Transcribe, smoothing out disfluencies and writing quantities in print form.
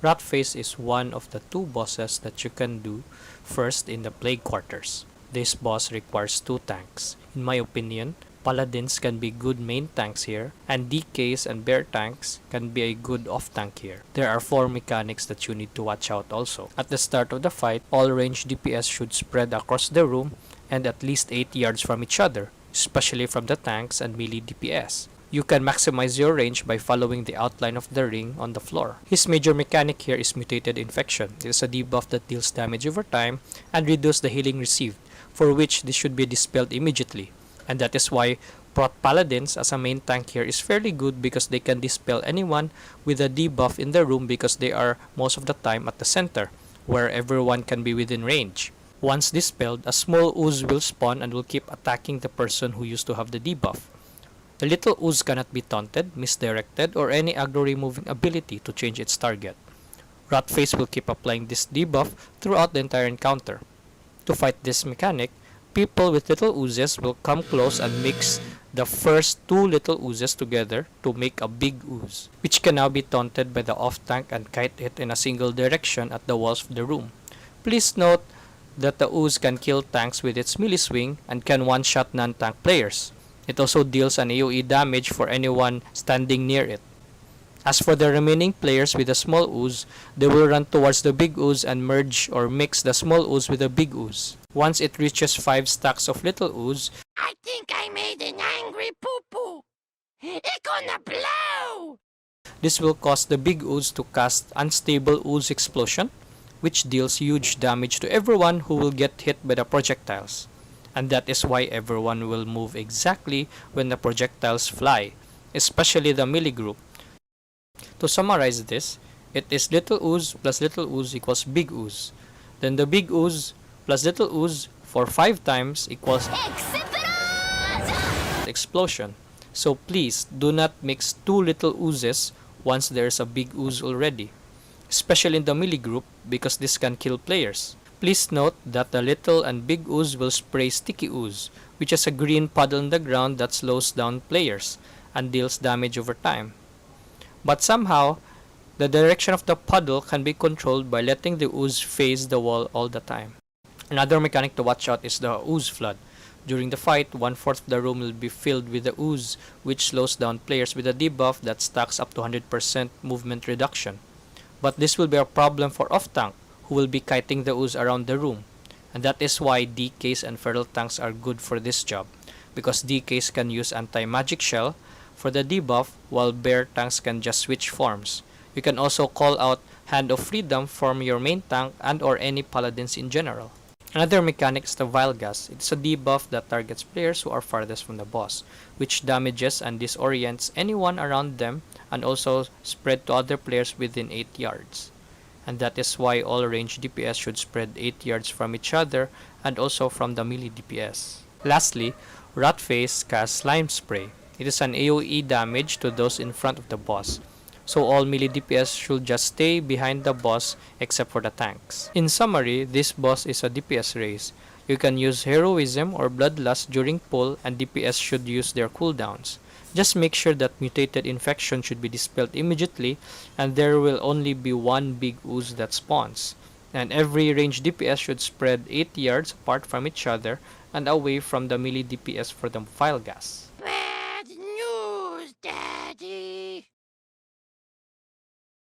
Rotface is one of the two bosses that you can do first in the Plague Quarters. This boss requires two tanks. In my opinion, Paladins can be good main tanks here, and DKs and Bear tanks can be a good off tank here. There are 4 mechanics that you need to watch out also. At the start of the fight, all range DPS should spread across the room and at least 8 yards from each other, especially from the tanks and melee DPS. You can maximize your range by following the outline of the ring on the floor. His major mechanic here is Mutated Infection. It is a debuff that deals damage over time and reduces the healing received, for which this should be dispelled immediately. And that is why Prot Paladins as a main tank here is fairly good because they can dispel anyone with a debuff in the room because they are most of the time at the center, where everyone can be within range. Once dispelled, a small ooze will spawn and will keep attacking the person who used to have the debuff. The little ooze cannot be taunted, misdirected, or any aggro removing ability to change its target. Rotface will keep applying this debuff throughout the entire encounter. To fight this mechanic, people with little oozes will come close and mix the first 2 little oozes together to make a big ooze, which can now be taunted by the off tank and kite it in a single direction at the walls of the room. Please note that the ooze can kill tanks with its melee swing and can one-shot non-tank players. It also deals an AoE damage for anyone standing near it. As for the remaining players with a small ooze, they will run towards the big ooze and merge or mix the small ooze with the big ooze. Once it reaches 5 stacks of little ooze, I think I made an angry poo-poo. It's gonna blow! this will cause the big ooze to cast Unstable Ooze Explosion, which deals huge damage to everyone who will get hit by the projectiles. And that is why everyone will move exactly when the projectiles fly, especially the melee group. To summarize this, it is little ooze plus little ooze equals big ooze. Then the big ooze plus little ooze for 5 times equals explosion. So please do not mix 2 little oozes once there is a big ooze already, especially in the melee group because this can kill players. Please note that the little and big ooze will spray sticky ooze, which is a green puddle on the ground that slows down players and deals damage over time. But somehow, the direction of the puddle can be controlled by letting the ooze face the wall all the time. Another mechanic to watch out is the Ooze Flood. During the fight, 1/4 of the room will be filled with the ooze, which slows down players with a debuff that stacks up to 100% movement reduction. But this will be a problem for off-tank, who will be kiting the ooze around the room. And that is why DKs and Feral tanks are good for this job, because DKs can use anti-magic shell for the debuff, while Bear tanks can just switch forms. You can also call out Hand of Freedom from your main tank and or any paladins in general. Another mechanic is the Vile Gas. It is a debuff that targets players who are farthest from the boss, which damages and disorients anyone around them and also spread to other players within 8 yards. And that is why all range DPS should spread 8 yards from each other and also from the melee DPS. Lastly, Rotface casts Slime Spray. It is an AoE damage to those in front of the boss, so all melee DPS should just stay behind the boss except for the tanks. In summary, this boss is a DPS race. You can use Heroism or Bloodlust during pull and DPS should use their cooldowns. Just make sure that Mutated Infection should be dispelled immediately and there will only be 1 big ooze that spawns. And every range DPS should spread 8 yards apart from each other and away from the melee DPS for the Vile Gas.